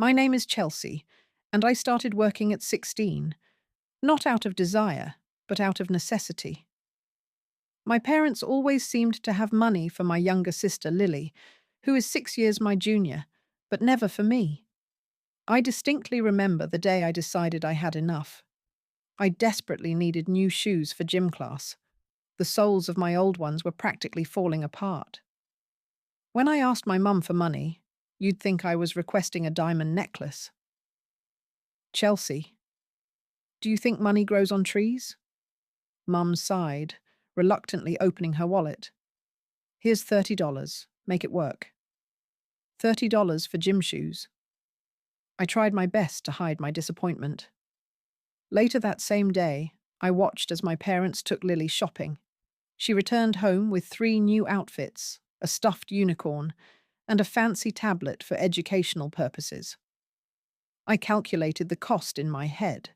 My name is Chelsea, and I started working at 16, not out of desire, but out of necessity. My parents always seemed to have money for my younger sister Lily, who is 6 years my junior, but never for me. I distinctly remember the day I decided I had enough. I desperately needed new shoes for gym class. The soles of my old ones were practically falling apart. When I asked my mum for money, you'd think I was requesting a diamond necklace. Chelsea, do you think money grows on trees? Mum sighed, reluctantly opening her wallet. Here's $30. Make it work. $30 for gym shoes. I tried my best to hide my disappointment. Later that same day, I watched as my parents took Lily shopping. She returned home with 3 new outfits, a stuffed unicorn, and a fancy tablet for educational purposes. I calculated the cost in my head.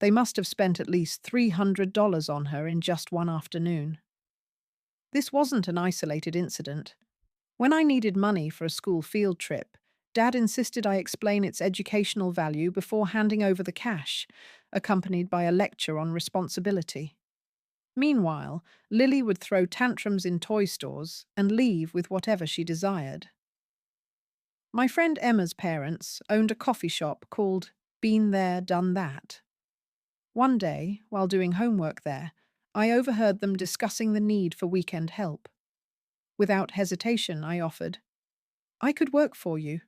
They must have spent at least $300 on her in just one afternoon. This wasn't an isolated incident. When I needed money for a school field trip, Dad insisted I explain its educational value before handing over the cash, accompanied by a lecture on responsibility. Meanwhile, Lily would throw tantrums in toy stores and leave with whatever she desired. My friend Emma's parents owned a coffee shop called Been There, Done That. One day, while doing homework there, I overheard them discussing the need for weekend help. Without hesitation, I offered, I could work for you,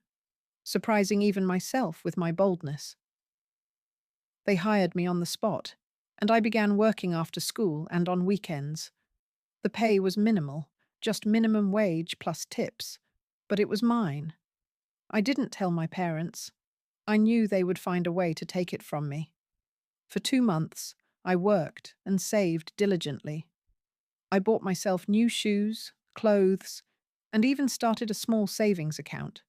surprising even myself with my boldness. They hired me on the spot, and I began working after school and on weekends. The pay was minimal, just minimum wage plus tips, but it was mine. I didn't tell my parents. I knew they would find a way to take it from me. For 2 months, I worked and saved diligently. I bought myself new shoes, clothes, and even started a small savings account.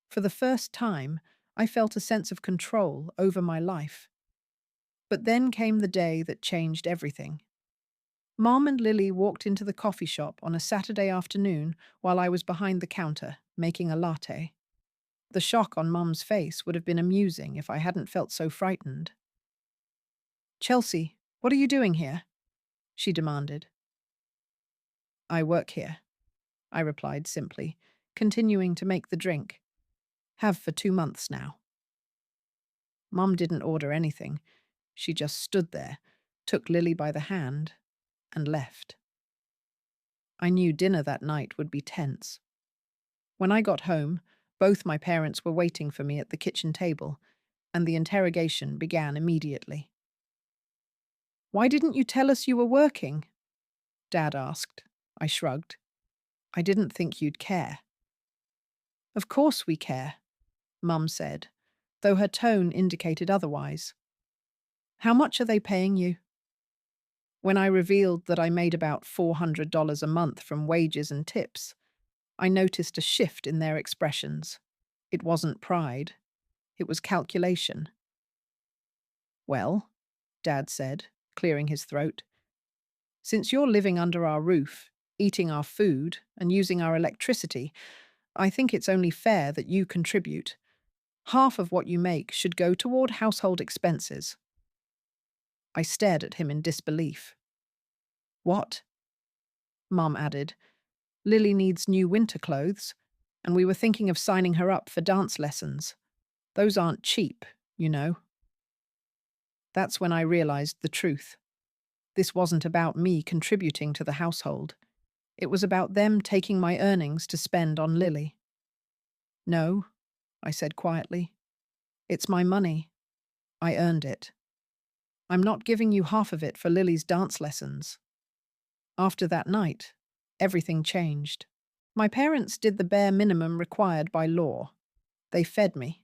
For the first time, I felt a sense of control over my life. But then came the day that changed everything. Mom and Lily walked into the coffee shop on a Saturday afternoon while I was behind the counter, making a latte. The shock on Mum's face would have been amusing if I hadn't felt so frightened. Chelsea, what are you doing here? She demanded. I work here, I replied simply, continuing to make the drink. Have for 2 months now. Mum didn't order anything. She just stood there, took Lily by the hand, and left. I knew dinner that night would be tense. When I got home, both my parents were waiting for me at the kitchen table, and the interrogation began immediately. Why didn't you tell us you were working? Dad asked. I shrugged. I didn't think you'd care. Of course we care, Mum said, though her tone indicated otherwise. How much are they paying you? When I revealed that I made about $400 a month from wages and tips, I noticed a shift in their expressions. It wasn't pride. It was calculation. Well, Dad said, clearing his throat, since you're living under our roof, eating our food, and using our electricity, I think it's only fair that you contribute. Half of what you make should go toward household expenses. I stared at him in disbelief. What? Mum added, Lily needs new winter clothes, and we were thinking of signing her up for dance lessons. Those aren't cheap, you know. That's when I realized the truth. This wasn't about me contributing to the household. It was about them taking my earnings to spend on Lily. No, I said quietly. It's my money. I earned it. I'm not giving you half of it for Lily's dance lessons. After that night, everything changed. My parents did the bare minimum required by law. They fed me,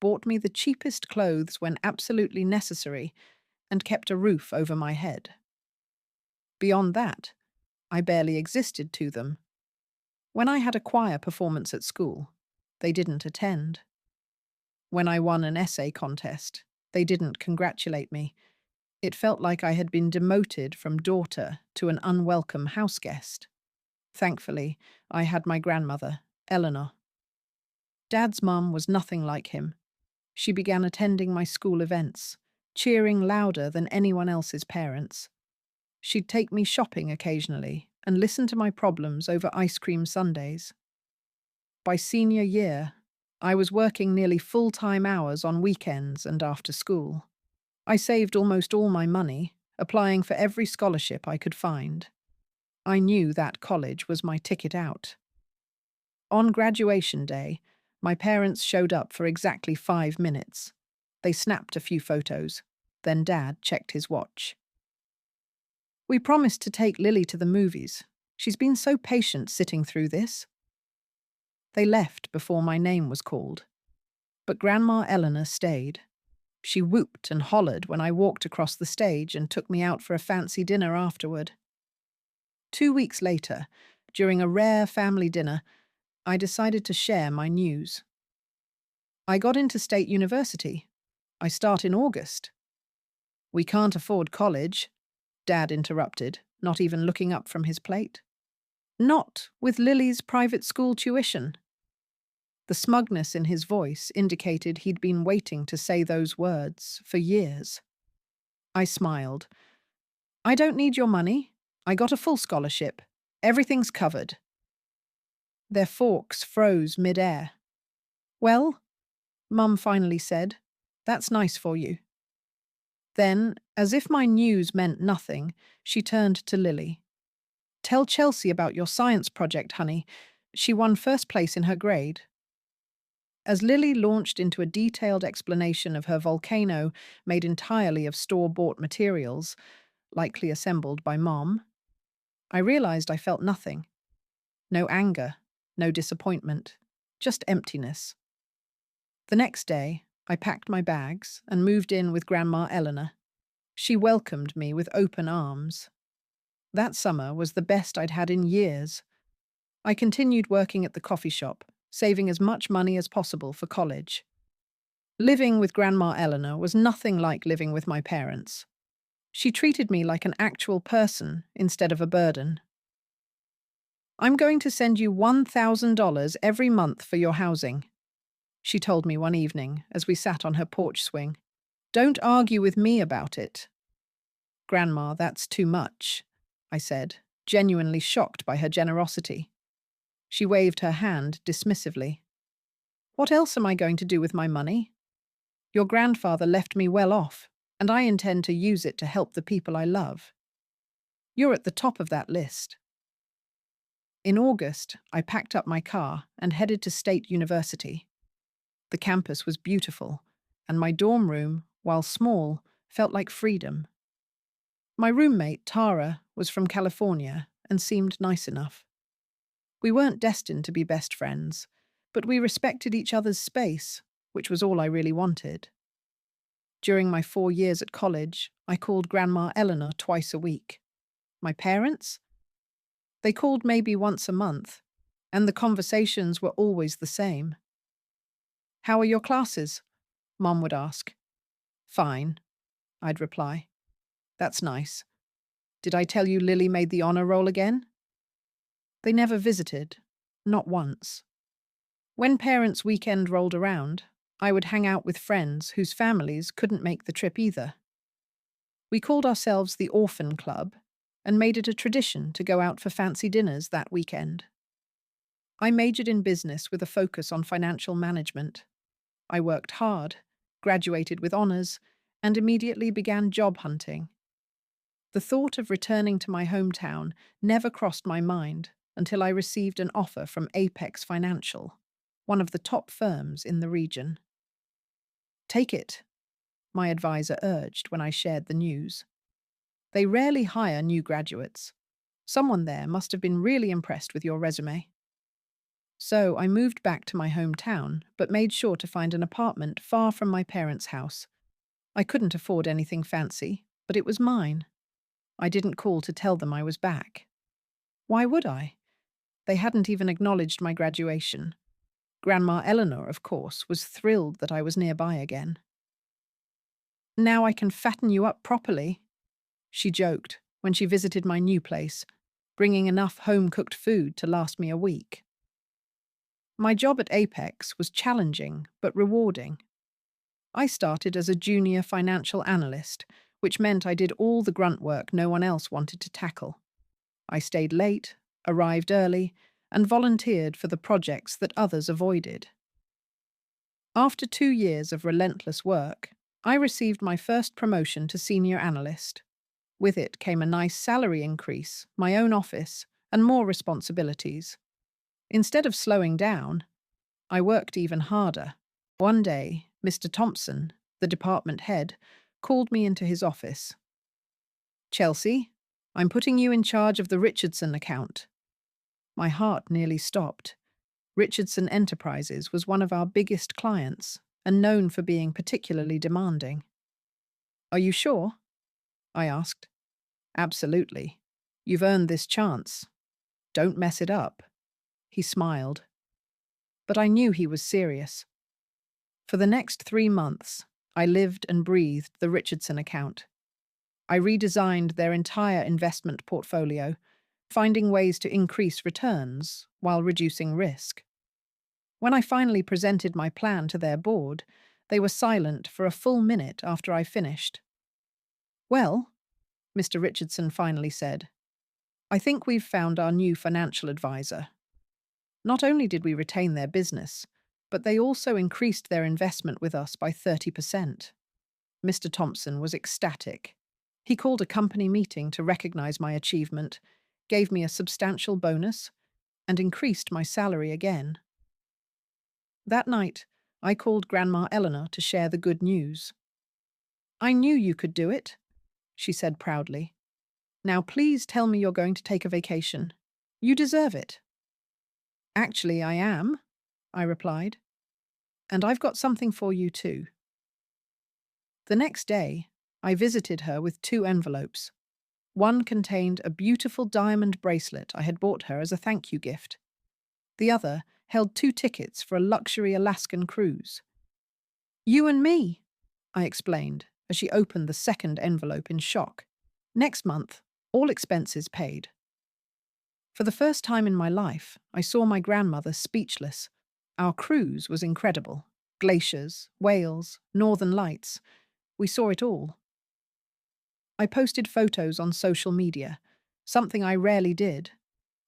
bought me the cheapest clothes when absolutely necessary, and kept a roof over my head. Beyond that, I barely existed to them. When I had a choir performance at school, they didn't attend. When I won an essay contest, they didn't congratulate me. It felt like I had been demoted from daughter to an unwelcome houseguest. Thankfully, I had my grandmother, Eleanor. Dad's mum was nothing like him. She began attending my school events, cheering louder than anyone else's parents. She'd take me shopping occasionally and listen to my problems over ice cream sundaes. By senior year, I was working nearly full-time hours on weekends and after school. I saved almost all my money, applying for every scholarship I could find. I knew that college was my ticket out. On graduation day, my parents showed up for exactly 5 minutes. They snapped a few photos. Then Dad checked his watch. "We promised to take Lily to the movies. She's been so patient sitting through this." They left before my name was called. But Grandma Eleanor stayed. She whooped and hollered when I walked across the stage and took me out for a fancy dinner afterward. 2 weeks later, during a rare family dinner, I decided to share my news. "I got into State University. I start in August." "We can't afford college," Dad interrupted, not even looking up from his plate. "Not with Lily's private school tuition." The smugness in his voice indicated he'd been waiting to say those words for years. I smiled. "I don't need your money. I got a full scholarship. Everything's covered." Their forks froze mid-air. "Well," Mum finally said, "that's nice for you." Then, as if my news meant nothing, she turned to Lily. "Tell Chelsea about your science project, honey. She won first place in her grade." As Lily launched into a detailed explanation of her volcano made entirely of store-bought materials, likely assembled by Mom, I realized I felt nothing. No anger, no disappointment, just emptiness. The next day, I packed my bags and moved in with Grandma Eleanor. She welcomed me with open arms. That summer was the best I'd had in years. I continued working at the coffee shop, saving as much money as possible for college. Living with Grandma Eleanor was nothing like living with my parents. She treated me like an actual person instead of a burden. "I'm going to send you $1,000 every month for your housing," she told me one evening as we sat on her porch swing. "Don't argue with me about it." "Grandma, that's too much," I said, genuinely shocked by her generosity. She waved her hand dismissively. "What else am I going to do with my money? Your grandfather left me well off, and I intend to use it to help the people I love. You're at the top of that list." In August, I packed up my car and headed to State University. The campus was beautiful, and my dorm room, while small, felt like freedom. My roommate, Tara, was from California and seemed nice enough. We weren't destined to be best friends, but we respected each other's space, which was all I really wanted. During my 4 years at college, I called Grandma Eleanor twice a week. My parents? They called maybe once a month, and the conversations were always the same. "How are your classes?" Mom would ask. "Fine," I'd reply. "That's nice. Did I tell you Lily made the honor roll again?" They never visited, not once. When parents' weekend rolled around, I would hang out with friends whose families couldn't make the trip either. We called ourselves the Orphan Club and made it a tradition to go out for fancy dinners that weekend. I majored in business with a focus on financial management. I worked hard, graduated with honors, and immediately began job hunting. The thought of returning to my hometown never crossed my mind until I received an offer from Apex Financial, one of the top firms in the region. "Take it," my advisor urged when I shared the news. "They rarely hire new graduates. Someone there must have been really impressed with your resume." So I moved back to my hometown, but made sure to find an apartment far from my parents' house. I couldn't afford anything fancy, but it was mine. I didn't call to tell them I was back. Why would I? They hadn't even acknowledged my graduation. Grandma Eleanor, of course, was thrilled that I was nearby again. "Now I can fatten you up properly," she joked when she visited my new place, bringing enough home-cooked food to last me a week. My job at Apex was challenging but rewarding. I started as a junior financial analyst, which meant I did all the grunt work no one else wanted to tackle. I stayed late, arrived early, and volunteered for the projects that others avoided. After 2 years of relentless work, I received my first promotion to senior analyst. With it came a nice salary increase, my own office, and more responsibilities. Instead of slowing down, I worked even harder. One day, Mr. Thompson, the department head, called me into his office. "Chelsea, I'm putting you in charge of the Richardson account." My heart nearly stopped. Richardson Enterprises was one of our biggest clients and known for being particularly demanding. "Are you sure?" I asked. "Absolutely. You've earned this chance. Don't mess it up." He smiled. But I knew he was serious. For the next 3 months, I lived and breathed the Richardson account. I redesigned their entire investment portfolio, finding ways to increase returns while reducing risk. When I finally presented my plan to their board, they were silent for a full minute after I finished. "Well," Mr. Richardson finally said, "I think we've found our new financial advisor." Not only did we retain their business, but they also increased their investment with us by 30%. Mr. Thompson was ecstatic. He called a company meeting to recognize my achievement, gave me a substantial bonus, and increased my salary again. That night, I called Grandma Eleanor to share the good news. "I knew you could do it," she said proudly. "Now please tell me you're going to take a vacation. You deserve it." "Actually, I am," I replied. "And I've got something for you too." The next day, I visited her with 2 envelopes. One contained a beautiful diamond bracelet I had bought her as a thank you gift. The other held 2 tickets for a luxury Alaskan cruise. "You and me," I explained as she opened the second envelope in shock. "Next month, all expenses paid." For the first time in my life, I saw my grandmother speechless. Our cruise was incredible. Glaciers, whales, northern lights. We saw it all. I posted photos on social media, something I rarely did,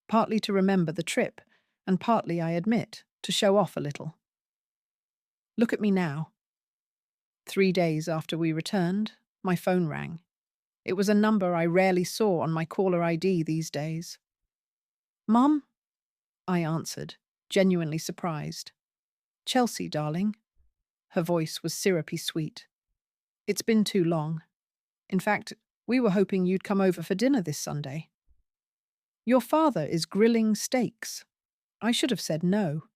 partly to remember the trip, and partly, I admit, to show off a little. Look at me now. 3 days after we returned, my phone rang. It was a number I rarely saw on my caller ID these days. "Mum?" I answered, genuinely surprised. "Chelsea, darling." Her voice was syrupy sweet. "It's been too long. In fact, we were hoping you'd come over for dinner this Sunday." "Your father is grilling steaks." I should have said no.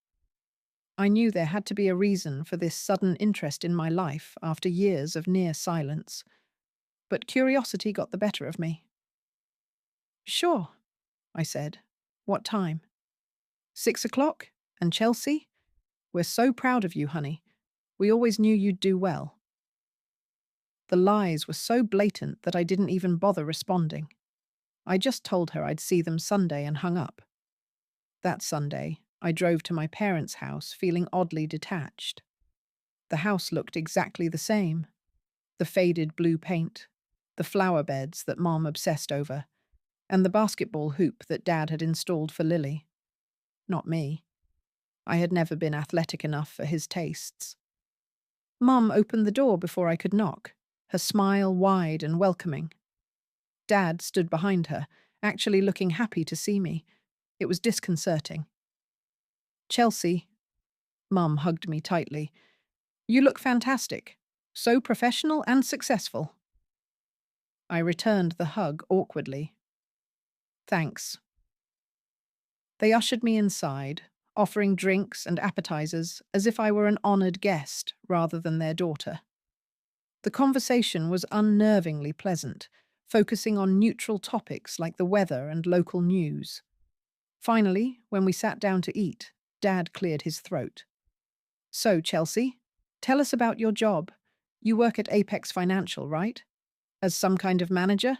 I knew there had to be a reason for this sudden interest in my life after years of near silence. But curiosity got the better of me. "Sure," I said. "What time?" 6 o'clock? And Chelsea? We're so proud of you, honey. We always knew you'd do well." The lies were so blatant that I didn't even bother responding. I just told her I'd see them Sunday and hung up. That Sunday, I drove to my parents' house feeling oddly detached. The house looked exactly the same. The faded blue paint, the flower beds that Mom obsessed over, and the basketball hoop that Dad had installed for Lily. Not me. I had never been athletic enough for his tastes. Mom opened the door before I could knock, her smile wide and welcoming. Dad stood behind her, actually looking happy to see me. It was disconcerting. "Chelsea," Mum hugged me tightly, "you look fantastic. So professional and successful." I returned the hug awkwardly. "Thanks." They ushered me inside, offering drinks and appetizers as if I were an honored guest rather than their daughter. The conversation was unnervingly pleasant, focusing on neutral topics like the weather and local news. Finally, when we sat down to eat, Dad cleared his throat. "So, Chelsea, tell us about your job. You work at Apex Financial, right? As some kind of manager?"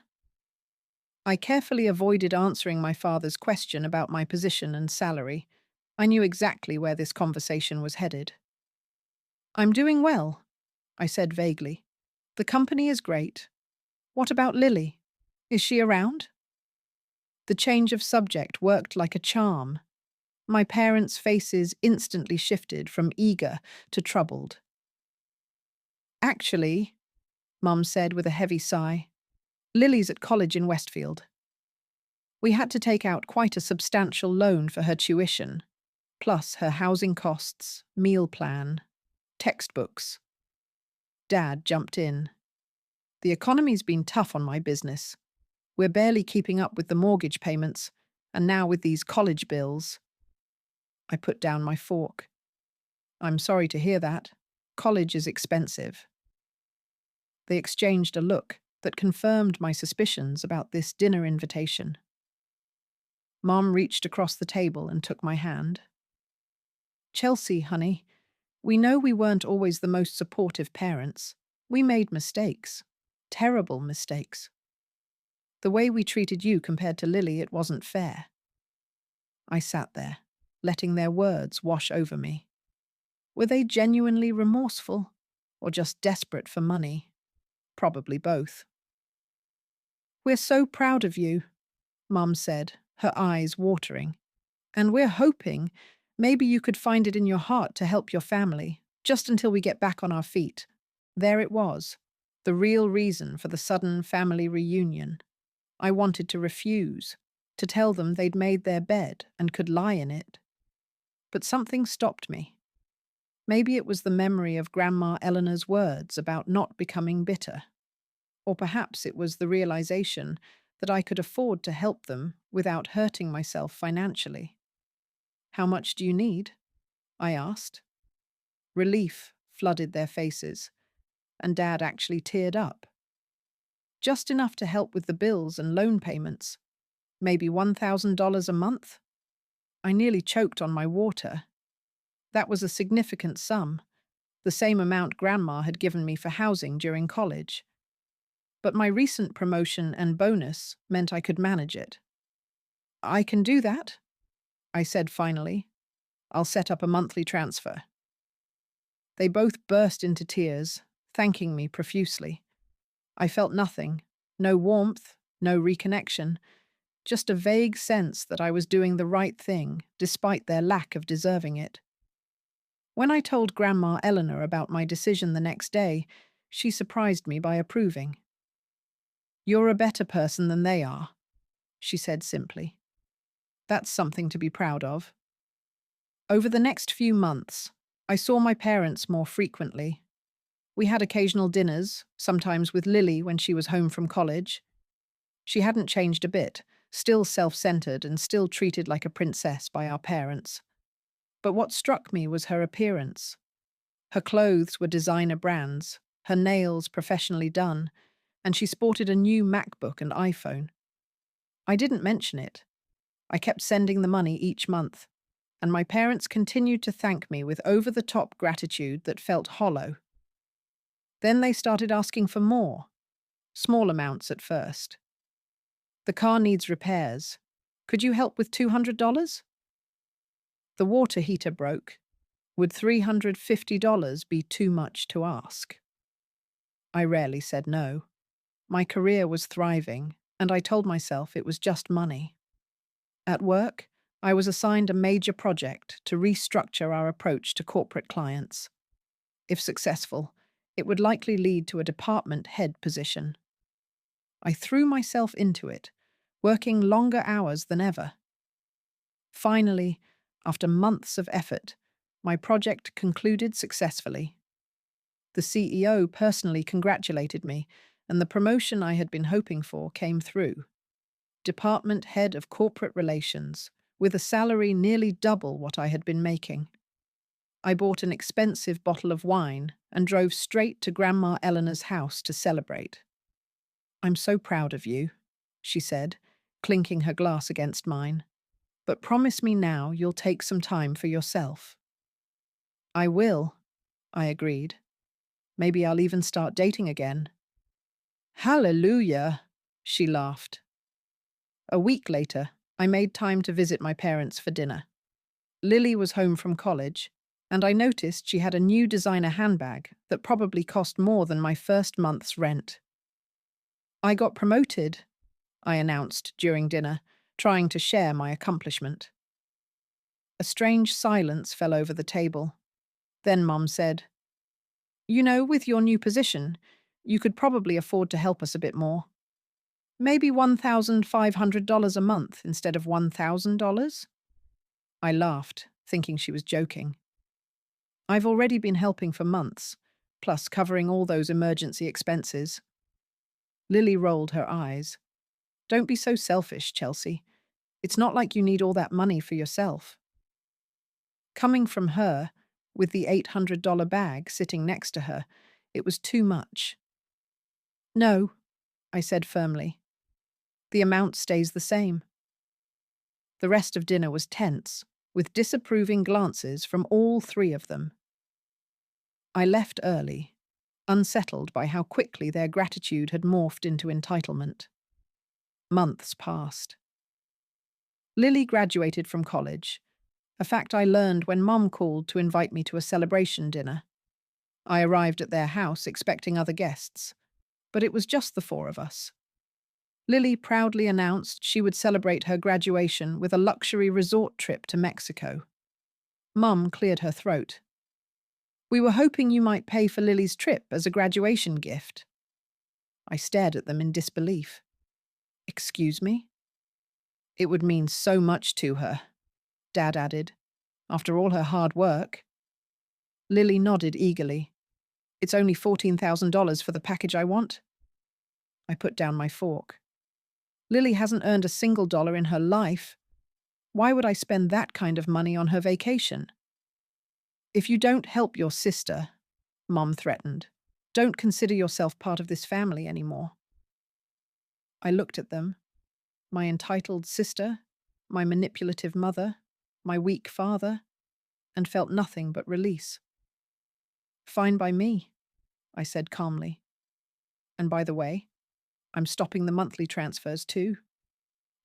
I carefully avoided answering my father's question about my position and salary. I knew exactly where this conversation was headed. I'm doing well, I said vaguely. The company is great. What about Lily? Is she around? The change of subject worked like a charm. My parents' faces instantly shifted from eager to troubled. Actually, Mum said with a heavy sigh, Lily's at college in Westfield. We had to take out quite a substantial loan for her tuition, plus her housing costs, meal plan, textbooks. Dad jumped in. The economy's been tough on my business. We're barely keeping up with the mortgage payments, and now with these college bills. I put down my fork. I'm sorry to hear that. College is expensive. They exchanged a look that confirmed my suspicions about this dinner invitation. Mom reached across the table and took my hand. Chelsea, honey, we know we weren't always the most supportive parents. We made mistakes. Terrible mistakes. The way we treated you compared to Lily, it wasn't fair. I sat there, letting their words wash over me. Were they genuinely remorseful, or just desperate for money? Probably both. We're so proud of you, Mum said, her eyes watering. And we're hoping maybe you could find it in your heart to help your family, just until we get back on our feet. There it was, the real reason for the sudden family reunion. I wanted to refuse, to tell them they'd made their bed and could lie in it. But something stopped me. Maybe it was the memory of Grandma Eleanor's words about not becoming bitter. Or perhaps it was the realization that I could afford to help them without hurting myself financially. How much do you need? I asked. Relief flooded their faces, and Dad actually teared up. Just enough to help with the bills and loan payments. Maybe $1,000 a month? I nearly choked on my water. That was a significant sum, the same amount Grandma had given me for housing during college. But my recent promotion and bonus meant I could manage it. I can do that, I said finally. I'll set up a monthly transfer. They both burst into tears, thanking me profusely. I felt nothing, no warmth, no reconnection, just a vague sense that I was doing the right thing, despite their lack of deserving it. When I told Grandma Eleanor about my decision the next day, she surprised me by approving. You're a better person than they are, she said simply. That's something to be proud of. Over the next few months, I saw my parents more frequently. We had occasional dinners, sometimes with Lily when she was home from college. She hadn't changed a bit, still self-centered and still treated like a princess by our parents. But what struck me was her appearance. Her clothes were designer brands, her nails professionally done, and she sported a new MacBook and iPhone. I didn't mention it. I kept sending the money each month, and my parents continued to thank me with over-the-top gratitude that felt hollow. Then they started asking for more, small amounts at first. The car needs repairs. Could you help with $200? The water heater broke. Would $350 be too much to ask? I rarely said no. My career was thriving, and I told myself it was just money. At work, I was assigned a major project to restructure our approach to corporate clients. If successful, it would likely lead to a department head position. I threw myself into it, working longer hours than ever. Finally, after months of effort, my project concluded successfully. The CEO personally congratulated me, and the promotion I had been hoping for came through. Department Head of Corporate Relations, with a salary nearly double what I had been making. I bought an expensive bottle of wine and drove straight to Grandma Eleanor's house to celebrate. I'm so proud of you, she said, clinking her glass against mine. But promise me now you'll take some time for yourself. I will, I agreed. Maybe I'll even start dating again. Hallelujah, she laughed. A week later, I made time to visit my parents for dinner. Lily was home from college, and I noticed she had a new designer handbag that probably cost more than my first month's rent. I got promoted, I announced during dinner, trying to share my accomplishment. A strange silence fell over the table. Then Mum said, "You know, with your new position, you could probably afford to help us a bit more. Maybe $1,500 a month instead of $1,000? I laughed, thinking she was joking. I've already been helping for months, plus covering all those emergency expenses. Lily rolled her eyes. Don't be so selfish, Chelsea. It's not like you need all that money for yourself. Coming from her, with the $800 bag sitting next to her, it was too much. No, I said firmly. The amount stays the same. The rest of dinner was tense, with disapproving glances from all three of them. I left early, unsettled by how quickly their gratitude had morphed into entitlement. Months passed. Lily graduated from college, a fact I learned when Mum called to invite me to a celebration dinner. I arrived at their house expecting other guests, but it was just the four of us. Lily proudly announced she would celebrate her graduation with a luxury resort trip to Mexico. Mum cleared her throat. We were hoping you might pay for Lily's trip as a graduation gift. I stared at them in disbelief. Excuse me? It would mean so much to her, Dad added, after all her hard work. Lily nodded eagerly. It's only $14,000 for the package I want. I put down my fork. Lily hasn't earned a single dollar in her life. Why would I spend that kind of money on her vacation? If you don't help your sister, Mom threatened, don't consider yourself part of this family anymore. I looked at them, my entitled sister, my manipulative mother, my weak father, and felt nothing but release. Fine by me, I said calmly. And by the way, I'm stopping the monthly transfers too.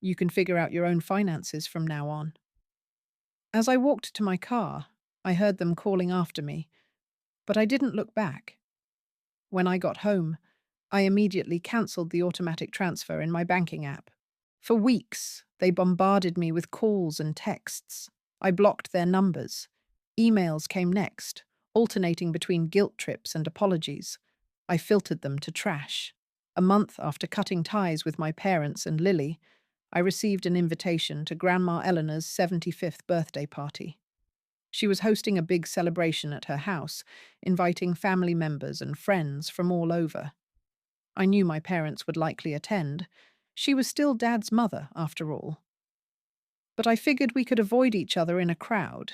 You can figure out your own finances from now on. As I walked to my car, I heard them calling after me, but I didn't look back. When I got home, I immediately cancelled the automatic transfer in my banking app. For weeks, they bombarded me with calls and texts. I blocked their numbers. Emails came next, alternating between guilt trips and apologies. I filtered them to trash. A month after cutting ties with my parents and Lily, I received an invitation to Grandma Eleanor's 75th birthday party. She was hosting a big celebration at her house, inviting family members and friends from all over. I knew my parents would likely attend. She was still Dad's mother, after all. But I figured we could avoid each other in a crowd.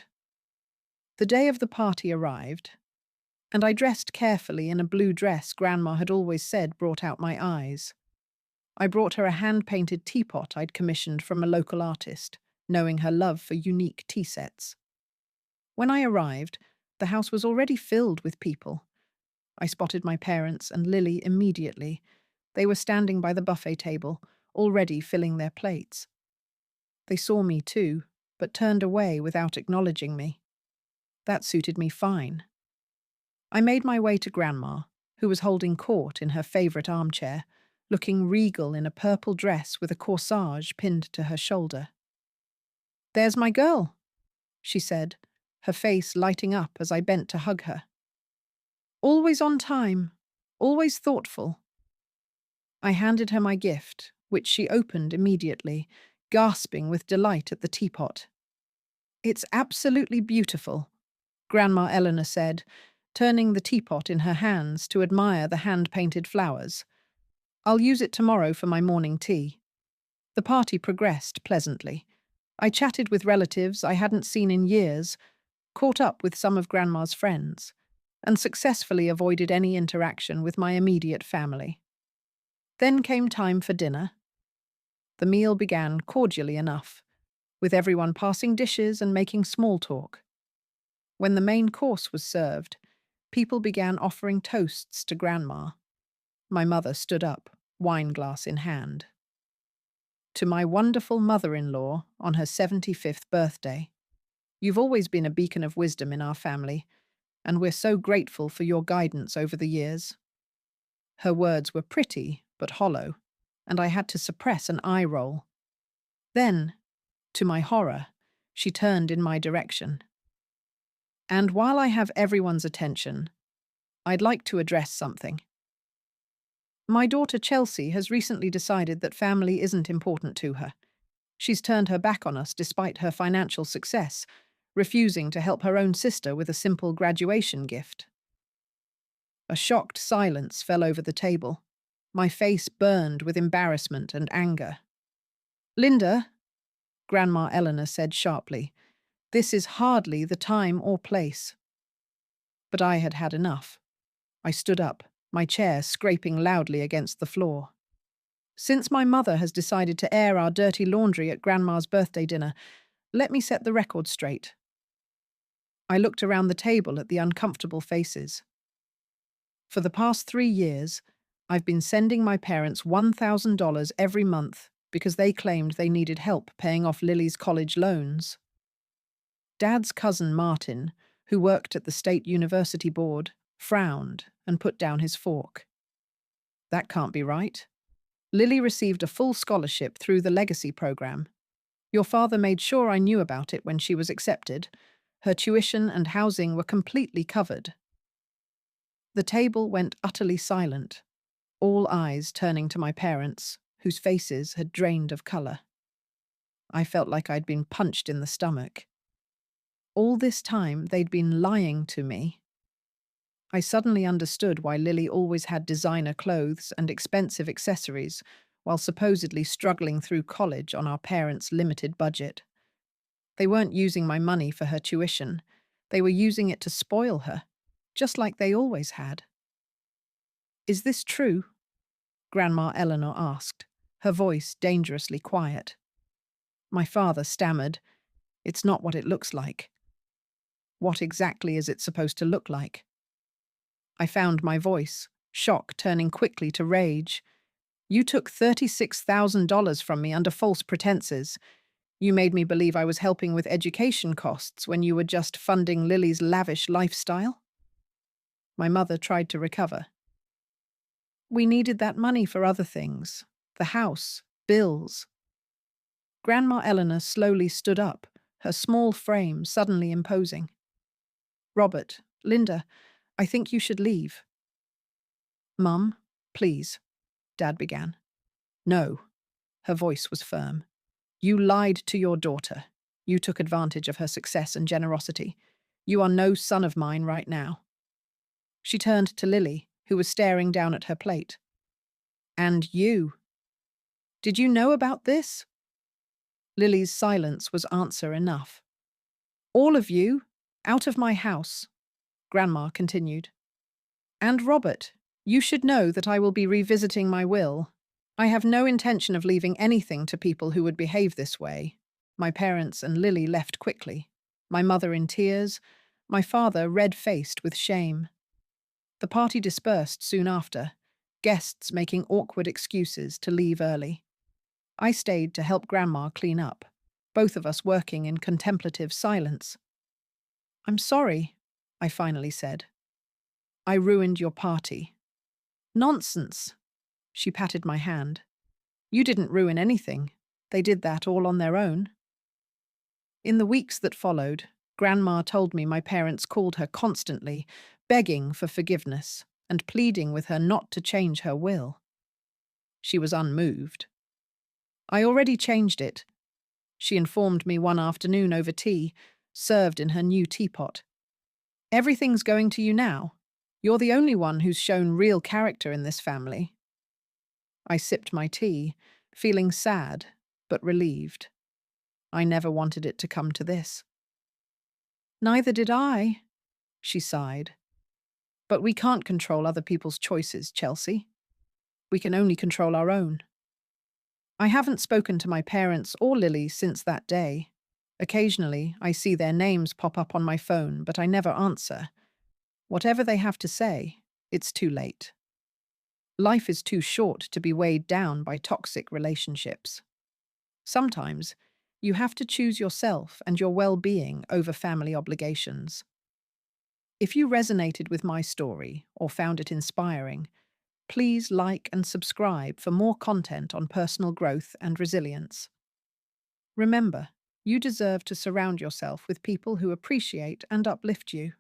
The day of the party arrived, and I dressed carefully in a blue dress Grandma had always said brought out my eyes. I brought her a hand-painted teapot I'd commissioned from a local artist, knowing her love for unique tea sets. When I arrived, the house was already filled with people. I spotted my parents and Lily immediately. They were standing by the buffet table, already filling their plates. They saw me too, but turned away without acknowledging me. That suited me fine. I made my way to Grandma, who was holding court in her favourite armchair, looking regal in a purple dress with a corsage pinned to her shoulder. "There's my girl," she said, her face lighting up as I bent to hug her. "Always on time, always thoughtful." I handed her my gift, which she opened immediately, gasping with delight at the teapot. "It's absolutely beautiful," Grandma Eleanor said, turning the teapot in her hands to admire the hand-painted flowers. "I'll use it tomorrow for my morning tea." The party progressed pleasantly. I chatted with relatives I hadn't seen in years, caught up with some of Grandma's friends, and successfully avoided any interaction with my immediate family. Then came time for dinner. The meal began cordially enough, with everyone passing dishes and making small talk. When the main course was served, people began offering toasts to Grandma. My mother stood up, wineglass in hand. "To my wonderful mother-in-law on her 75th birthday." You've always been a beacon of wisdom in our family, and we're so grateful for your guidance over the years." Her words were pretty, but hollow, and I had to suppress an eye roll. Then, to my horror, she turned in my direction. "And while I have everyone's attention, I'd like to address something. My daughter Chelsea has recently decided that family isn't important to her. She's turned her back on us despite her financial success, refusing to help her own sister with a simple graduation gift." A shocked silence fell over the table. My face burned with embarrassment and anger. "Linda," Grandma Eleanor said sharply, "this is hardly the time or place." But I had had enough. I stood up, my chair scraping loudly against the floor. "Since my mother has decided to air our dirty laundry at Grandma's birthday dinner, let me set the record straight." I looked around the table at the uncomfortable faces. "For the past 3 years, I've been sending my parents $1,000 every month because they claimed they needed help paying off Lily's college loans." Dad's cousin Martin, who worked at the state university board, frowned and put down his fork. "That can't be right. Lily received a full scholarship through the Legacy program. Your father made sure I knew about it when she was accepted. Her tuition and housing were completely covered." The table went utterly silent, all eyes turning to my parents, whose faces had drained of colour. I felt like I'd been punched in the stomach. All this time they'd been lying to me. I suddenly understood why Lily always had designer clothes and expensive accessories while supposedly struggling through college on our parents' limited budget. They weren't using my money for her tuition. They were using it to spoil her, just like they always had. "Is this true?" Grandma Eleanor asked, her voice dangerously quiet. My father stammered, "It's not what it looks like." "What exactly is it supposed to look like?" I found my voice, shock turning quickly to rage. "You took $36,000 from me under false pretenses. You made me believe I was helping with education costs when you were just funding Lily's lavish lifestyle." My mother tried to recover. "We needed that money for other things. The house, bills." Grandma Eleanor slowly stood up, her small frame suddenly imposing. "Robert, Linda, I think you should leave." "Mum, please," Dad began. "No." Her voice was firm. "You lied to your daughter. You took advantage of her success and generosity. You are no son of mine right now." She turned to Lily, who was staring down at her plate. "And you. Did you know about this?" Lily's silence was answer enough. "All of you, out of my house," Grandma continued. "And Robert, you should know that I will be revisiting my will. I have no intention of leaving anything to people who would behave this way." My parents and Lily left quickly, my mother in tears, my father red-faced with shame. The party dispersed soon after, guests making awkward excuses to leave early. I stayed to help Grandma clean up, both of us working in contemplative silence. "I'm sorry," I finally said. "I ruined your party." "Nonsense." She patted my hand. "You didn't ruin anything. They did that all on their own." In the weeks that followed, Grandma told me my parents called her constantly, begging for forgiveness and pleading with her not to change her will. She was unmoved. "I already changed it," she informed me one afternoon over tea, served in her new teapot. "Everything's going to you now. You're the only one who's shown real character in this family." I sipped my tea, feeling sad, but relieved. I never wanted it to come to this. "Neither did I," she sighed. "But we can't control other people's choices, Chelsea. We can only control our own." I haven't spoken to my parents or Lily since that day. Occasionally, I see their names pop up on my phone, but I never answer. Whatever they have to say, it's too late. Life is too short to be weighed down by toxic relationships. Sometimes, You have to choose yourself and your well-being over family obligations. If you resonated with my story or found it inspiring, please like and subscribe for more content on personal growth and resilience. Remember, you deserve to surround yourself with people who appreciate and uplift you.